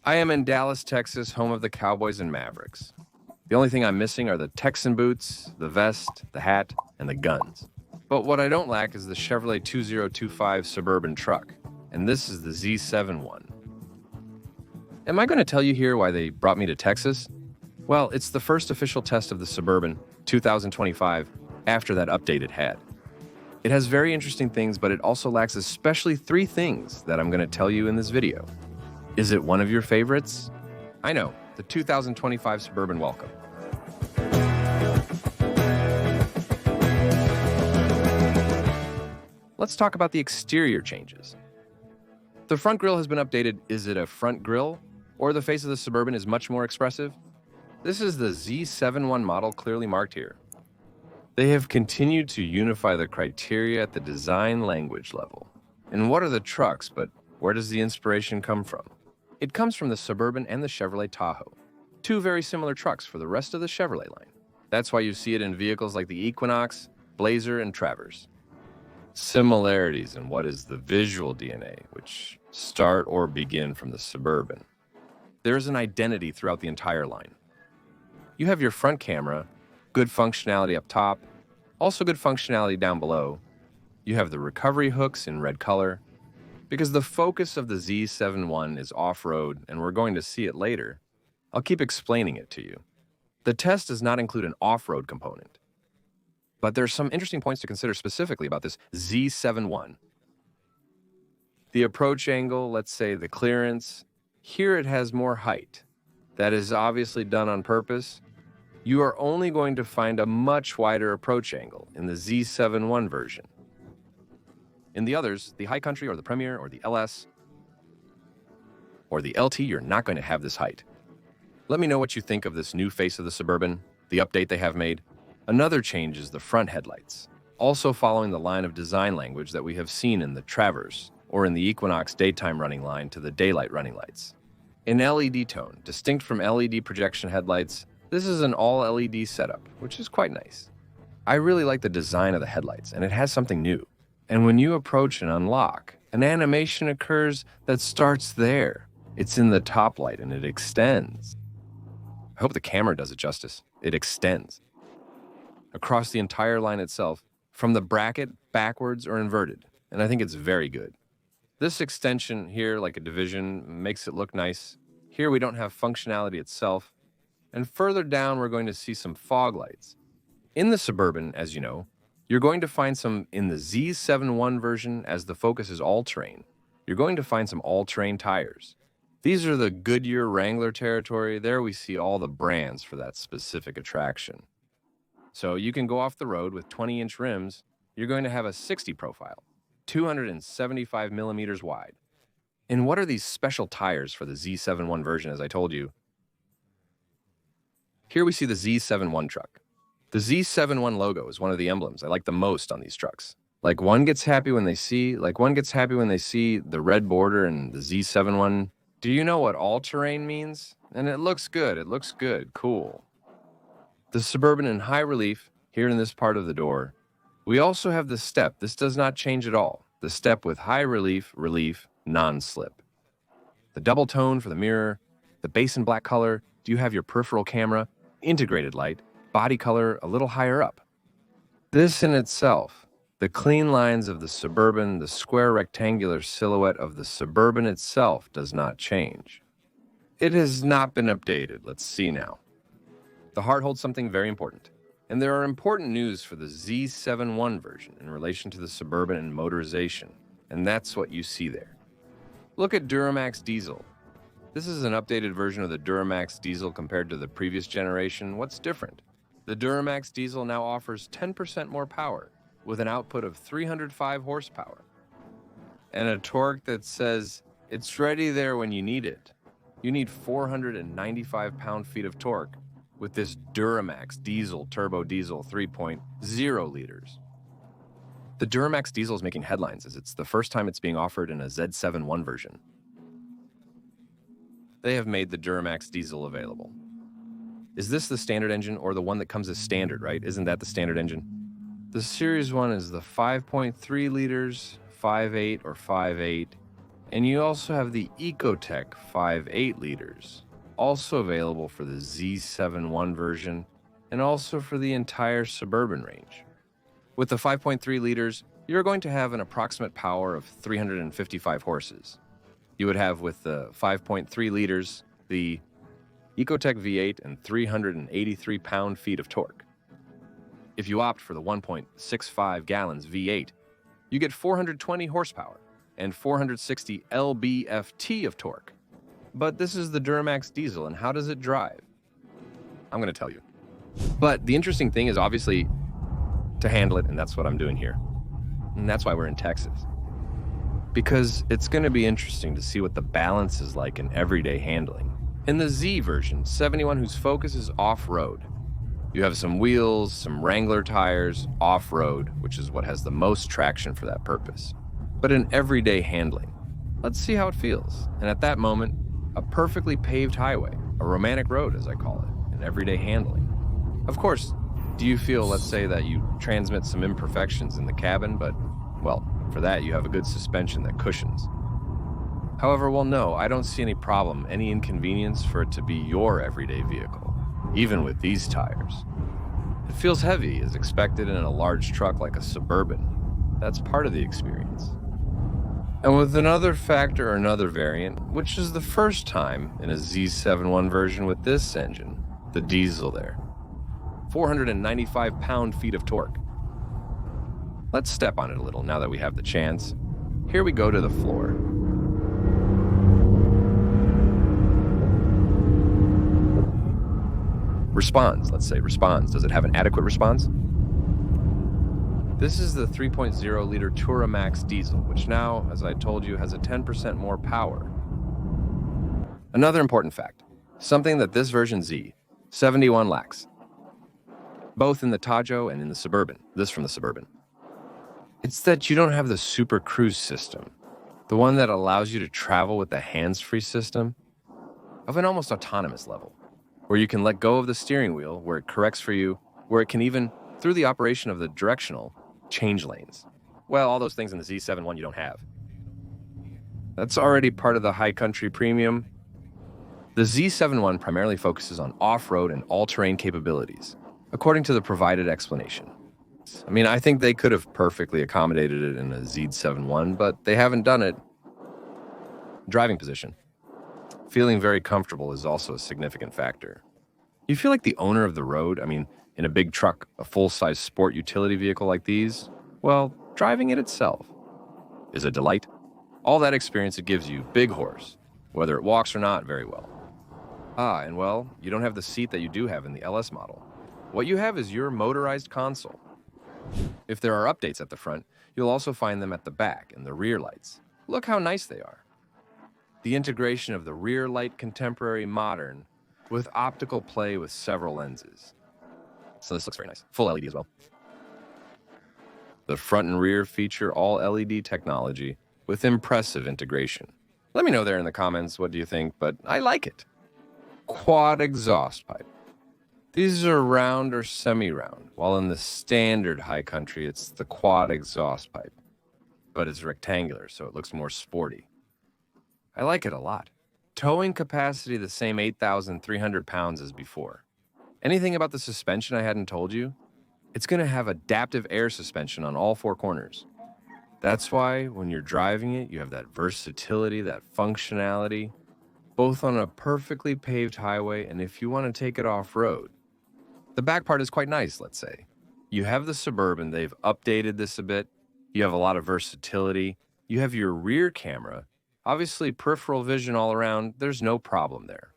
I am in Dallas, Texas, home of the Cowboys and Mavericks. The only thing I'm missing are the Texan boots, the vest, the hat, and the guns. But what I don't lack is the Chevrolet 2025 Suburban truck, and this is the Z71. Am I going to tell you here why they brought me to Texas? Well, it's the first official test of the Suburban 2025 after that update it had. It has very interesting things, but it also lacks especially 3 things that I'm going to tell you in this video. Is it one of your favorites? I know, the 2025 Suburban Welcome. Let's talk about the exterior changes. The front grille has been updated. Is it a front grille, or the face of the Suburban is much more expressive? This is the Z71 model clearly marked here. They have continued to unify the criteria at the design language level. And what are the trucks, but where does the inspiration come from? It comes from the Suburban and the Chevrolet Tahoe, 2 very similar trucks for the rest of the Chevrolet line. That's why you see it in vehicles like the Equinox, Blazer, and Traverse. Similarities in what is the visual DNA, which start or begin from the Suburban. There is an identity throughout the entire line. You have your front camera, good functionality up top, also good functionality down below. You have the recovery hooks in red color. Because the focus of the Z71 is off-road, and we're going to see it later, I'll keep explaining it to you. The test does not include an off-road component. But there are some interesting points to consider specifically about this Z71. The approach angle, let's say the clearance, here it has more height. That is obviously done on purpose. You are only going to find a much wider approach angle in the Z71 version. In the others, the High Country or the Premier or the LS or the LT, you're not going to have this height. Let me know what you think of this new face of the Suburban, the update they have made. Another change is the front headlights, also following the line of design language that we have seen in the Traverse or in the Equinox daytime running line to the daylight running lights. In LED tone, distinct from LED projection headlights, this is an all-LED setup, which is quite nice. I really like the design of the headlights, and it has something new. And when you approach and unlock, an animation occurs that starts there. It's in the top light and it extends. I hope the camera does it justice. It extends across the entire line itself, from the bracket backwards or inverted, and I think it's very good. This extension here, like a division, makes it look nice. Here we don't have functionality itself, and further down we're going to see some fog lights. In the Suburban, as you know, you're going to find some in the Z71 version as the Focus is all-terrain. You're going to find some all-terrain tires. These are the Goodyear Wrangler territory. There we see all the brands for that specific attraction. So you can go off the road with 20-inch rims. You're going to have a 60 profile, 275 millimeters wide. And what are these special tires for the Z71 version, as I told you? Here we see the Z71 truck. The Z71 logo is one of the emblems I like the most on these trucks. One gets happy when they see the red border and the Z71. Do you know what all-terrain means? And it looks good, cool. The Suburban in high relief, here in this part of the door. We also have the step. This does not change at all. The step with high relief, non-slip. The double tone for the mirror, the base in black color. Do you have your peripheral camera? Integrated light. Body color a little higher up. This in itself, the clean lines of the Suburban, the square rectangular silhouette of the Suburban itself does not change. It has not been updated. Let's see now. The heart holds something very important. And there are important news for the Z71 version in relation to the Suburban and motorization. And that's what you see there. Look at Duramax diesel. This is an updated version of the Duramax diesel compared to the previous generation. What's different? The Duramax diesel now offers 10% more power with an output of 305 horsepower and a torque that says it's ready there when you need it. You need 495 pound-feet of torque with this Duramax diesel turbo diesel 3.0 liters. The Duramax diesel is making headlines as it's the first time it's being offered in a Z71 version. They have made the Duramax diesel available. Is this the standard engine or the one that comes as standard, right? Isn't that the standard engine? The Series 1 is the 5.3 liters, 5.8 or 5.8, And you also have the Ecotec 5.8 liters, also available for the Z71 version and also for the entire Suburban range. With the 5.3 liters, you're going to have an approximate power of 355 horses. You would have with the 5.3 liters, the Ecotec V8 and 383 pound-feet of torque. If you opt for the 1.65 gallons V8, you get 420 horsepower and 460 lb-ft of torque. But this is the Duramax diesel, and how does it drive? I'm going to tell you. But the interesting thing is obviously to handle it, and that's what I'm doing here. And that's why we're in Texas. Because it's going to be interesting to see what the balance is like in everyday handling. In the Z version, 71 whose focus is off-road, you have some wheels, some Wrangler tires, off-road, which is what has the most traction for that purpose. But in everyday handling, let's see how it feels. And at that moment, a perfectly paved highway, a romantic road as I call it, in everyday handling. Of course, do you feel, let's say, that you transmit some imperfections in the cabin, but, well, for that you have a good suspension that cushions. However, well, no, I don't see any problem, any inconvenience for it to be your everyday vehicle, even with these tires. It feels heavy as expected in a large truck like a Suburban. That's part of the experience. And with another factor or another variant, which is the first time in a Z71 version with this engine, the diesel there. 495 pound-feet of torque. Let's step on it a little now that we have the chance. Here we go to the floor. Responds, let's say, responds. Does it have an adequate response? This is the 3.0-liter Duramax diesel, which now, as I told you, has a 10% more power. Another important fact, something that this version Z, 71 lacks, both in the Tajo and in the Suburban, this from the Suburban. It's that you don't have the Super Cruise system, the one that allows you to travel with the hands-free system of an almost autonomous level, where you can let go of the steering wheel, where it corrects for you, where it can even, through the operation of the directional, change lanes. Well, all those things in the Z71 you don't have. That's already part of the High Country Premium. The Z71 primarily focuses on off-road and all-terrain capabilities, according to the provided explanation. I mean, I think they could have perfectly accommodated it in a Z71, but they haven't done it. Driving position. Feeling very comfortable is also a significant factor. You feel like the owner of the road, I mean, in a big truck, a full-size sport utility vehicle like these, well, driving it itself is a delight. All that experience it gives you, big horse, whether it walks or not very well. And well, you don't have the seat that you do have in the LS model. What you have is your motorized console. If there are updates at the front, you'll also find them at the back and the rear lights. Look how nice they are. The integration of the rear light contemporary modern with optical play with several lenses. So this looks very nice. Full LED as well. The front and rear feature all LED technology with impressive integration. Let me know there in the comments what do you think, but I like it. Quad exhaust pipe. These are round or semi-round, while in the standard High Country, it's the quad exhaust pipe. But it's rectangular, so it looks more sporty. I like it a lot. Towing capacity the same 8,300 pounds as before. Anything about the suspension I hadn't told you? It's going to have adaptive air suspension on all four corners. That's why when you're driving it, you have that versatility, that functionality, both on a perfectly paved highway and if you want to take it off-road. The back part is quite nice, let's say. You have the Suburban, they've updated this a bit. You have a lot of versatility. You have your rear camera. Obviously, peripheral vision all around, there's no problem there.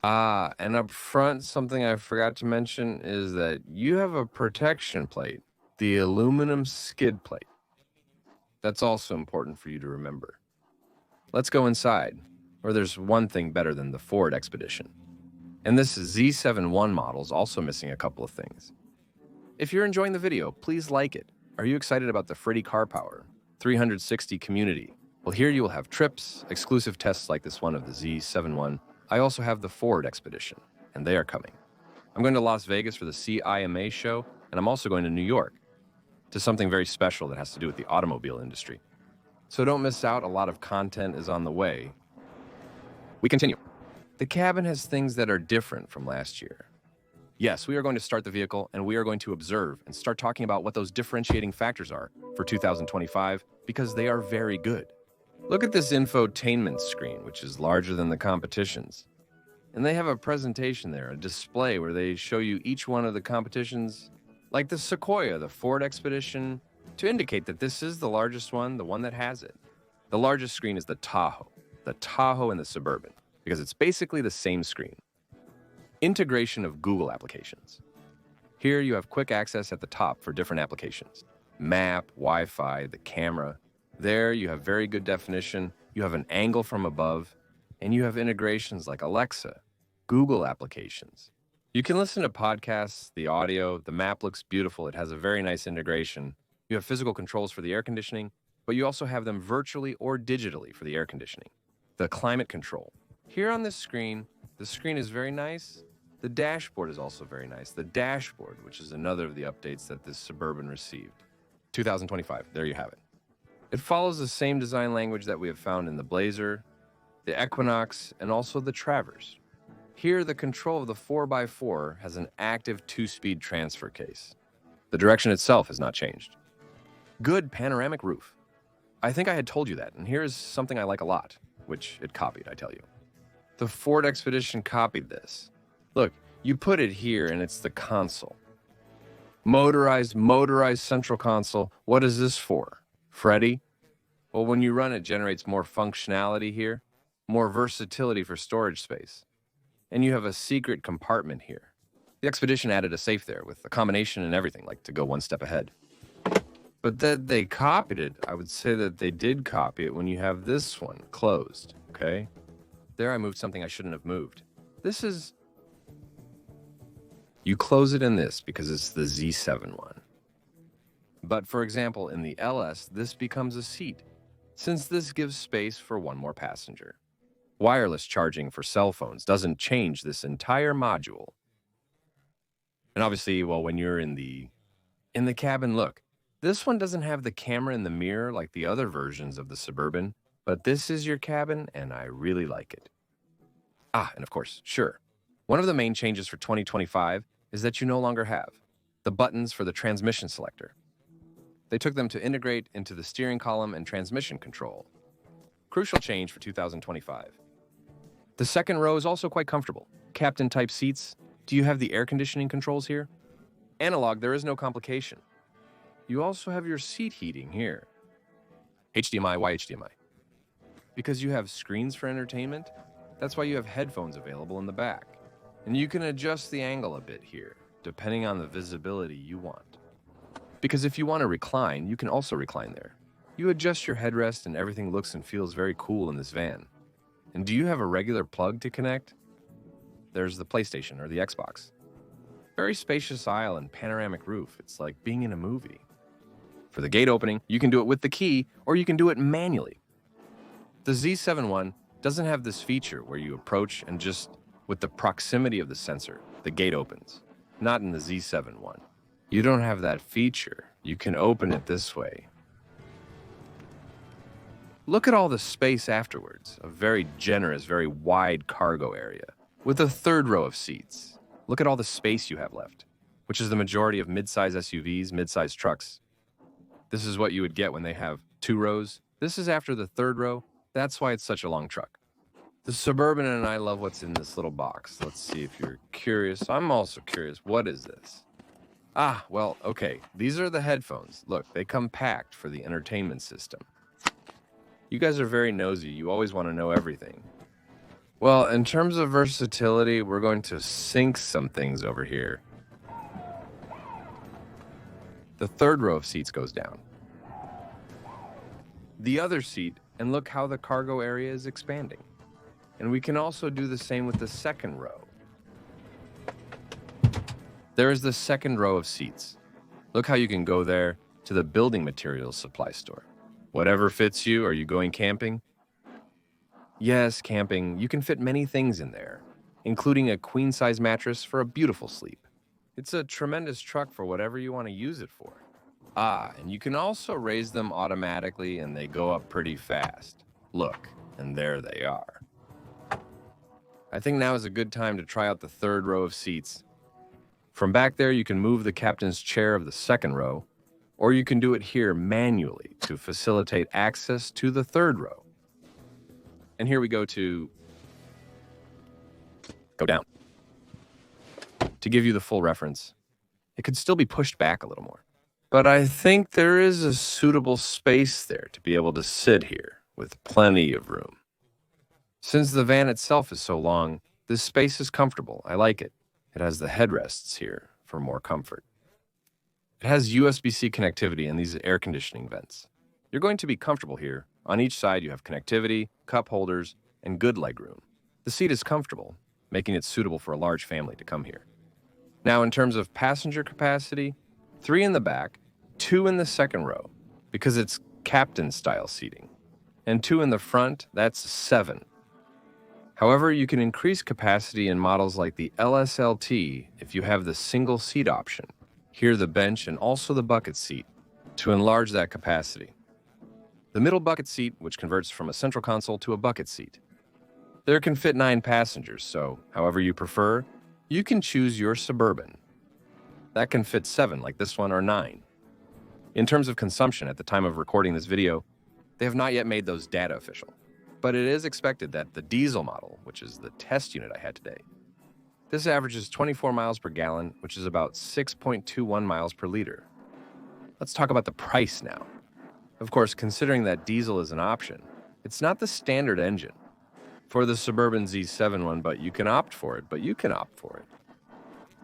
And up front, something I forgot to mention is that you have a protection plate, the aluminum skid plate. That's also important for you to remember. Let's go inside, where there's one thing better than the Ford Expedition. And this Z71 model is also missing a couple of things. If you're enjoying the video, please like it. Are you excited about the Freddy Car Power 360 community? Well, here you will have trips, exclusive tests like this one of the Z71. I also have the Ford Expedition, and they are coming. I'm going to Las Vegas for the CIMA show, and I'm also going to New York to something very special that has to do with the automobile industry. So don't miss out, a lot of content is on the way. We continue. The cabin has things that are different from last year. Yes, we are going to start the vehicle and we are going to observe and start talking about what those differentiating factors are for 2025 because they are very good. Look at this infotainment screen, which is larger than the competition's. And they have a presentation there, a display where they show you each one of the competitions, like the Sequoia, the Ford Expedition, to indicate that this is the largest one, the one that has it. The largest screen is the Tahoe and the Suburban, because it's basically the same screen. Integration of Google applications. Here you have quick access at the top for different applications. Map, Wi-Fi, the camera. There you have very good definition, you have an angle from above, and you have integrations like Alexa, Google applications. You can listen to podcasts, the audio, the map looks beautiful, it has a very nice integration. You have physical controls for the air conditioning, but you also have them virtually or digitally for the air conditioning. The climate control. Here on this screen, the screen is very nice. The dashboard is also very nice. The dashboard, which is another of the updates that this Suburban received. 2025, there you have it. It follows the same design language that we have found in the Blazer, the Equinox, and also the Traverse. Here, the control of the 4x4 has an active 2-speed transfer case. The direction itself has not changed. Good panoramic roof. I think I had told you that, and here is something I like a lot, which it copied, I tell you. The Ford Expedition copied this. Look, you put it here, and it's the console. Motorized central console. What is this for? Freddy? Well, when you run it generates more functionality here, more versatility for storage space. And you have a secret compartment here. The Expedition added a safe there with a combination and everything, like to go one step ahead. But that they copied it, I would say that they did copy it when you have this one closed, okay? There I moved something I shouldn't have moved. This is... You close it in this because it's the Z71. But for example, in the LS, this becomes a seat, since this gives space for one more passenger. Wireless charging for cell phones doesn't change this entire module. And obviously, well, when you're in the cabin, look, this one doesn't have the camera in the mirror like the other versions of the Suburban, but this is your cabin, and I really like it. And of course, sure, one of the main changes for 2025 is that you no longer have the buttons for the transmission selector. They took them to integrate into the steering column and transmission control. Crucial change for 2025. The second row is also quite comfortable. Captain-type seats. Do you have the air conditioning controls here? Analog, there is no complication. You also have your seat heating here. HDMI, why HDMI? Because you have screens for entertainment. That's why you have headphones available in the back. And you can adjust the angle a bit here, depending on the visibility you want. Because if you want to recline, you can also recline there. You adjust your headrest and everything looks and feels very cool in this van. And do you have a regular plug to connect? There's the PlayStation or the Xbox. Very spacious aisle and panoramic roof. It's like being in a movie. For the gate opening, you can do it with the key or you can do it manually. The Z71 doesn't have this feature where you approach and just with the proximity of the sensor, the gate opens. Not in the Z71. You don't have that feature. You can open it this way. Look at all the space afterwards. A very generous, very wide cargo area with a third row of seats. Look at all the space you have left, which is the majority of mid-size SUVs, mid-size trucks. This is what you would get when they have 2 rows. This is after the 3rd row. That's why it's such a long truck. The Suburban and I love what's in this little box. Let's see if you're curious. I'm also curious. What is this? Well, okay. These are the headphones. Look, they come packed for the entertainment system. You guys are very nosy. You always want to know everything. Well, in terms of versatility, we're going to sync some things over here. The 3rd row of seats goes down. The other seat, and look how the cargo area is expanding. And we can also do the same with the 2nd row. There is the 2nd row of seats. Look how you can go there to the building materials supply store. Whatever fits you. Are you going camping? Yes, camping. You can fit many things in there, including a queen-size mattress for a beautiful sleep. It's a tremendous truck for whatever you want to use it for. And you can also raise them automatically and they go up pretty fast. Look, and there they are. I think now is a good time to try out the third row of seats. From back there, you can move the captain's chair of the second row, or you can do it here manually to facilitate access to the third row. And here we go down. To give you the full reference, it could still be pushed back a little more. But I think there is a suitable space there to be able to sit here with plenty of room. Since the van itself is so long, this space is comfortable. I like it. It has the headrests here for more comfort. It has USB-C connectivity and these air conditioning vents. You're going to be comfortable here. On each side, you have connectivity, cup holders, and good legroom. The seat is comfortable, making it suitable for a large family to come here. Now, in terms of passenger capacity, 3 in the back, 2 in the second row, because it's captain-style seating, and 2 in the front, that's 7. However, you can increase capacity in models like the LSLT if you have the single seat option, here the bench and also the bucket seat, to enlarge that capacity. The middle bucket seat, which converts from a central console to a bucket seat. There can fit 9 passengers, so however you prefer, you can choose your Suburban. That can fit 7 like this one or 9. In terms of consumption at the time of recording this video, they have not yet made those data official. But it is expected that the diesel model, which is the test unit I had today, this averages 24 miles per gallon, which is about 6.21 miles per liter. Let's talk about the price now. Of course, considering that diesel is an option, it's not the standard engine for the Suburban Z71, but you can opt for it.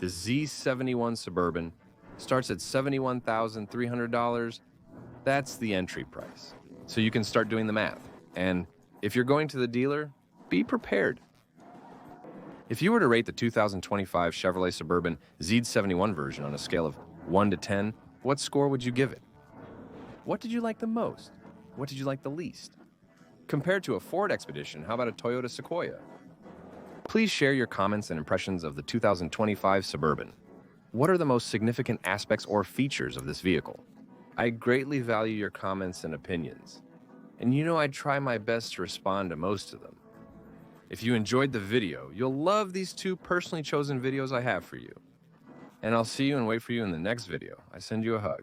The Z71 Suburban starts at $71,300. That's the entry price. So you can start doing the math. And if you're going to the dealer, be prepared. If you were to rate the 2025 Chevrolet Suburban Z71 version on a scale of 1 to 10, what score would you give it? What did you like the most? What did you like the least? Compared to a Ford Expedition, how about a Toyota Sequoia? Please share your comments and impressions of the 2025 Suburban. What are the most significant aspects or features of this vehicle? I greatly value your comments and opinions. And you know I try my best to respond to most of them. If you enjoyed the video, you'll love these 2 personally chosen videos I have for you. And I'll see you and wait for you in the next video. I send you a hug.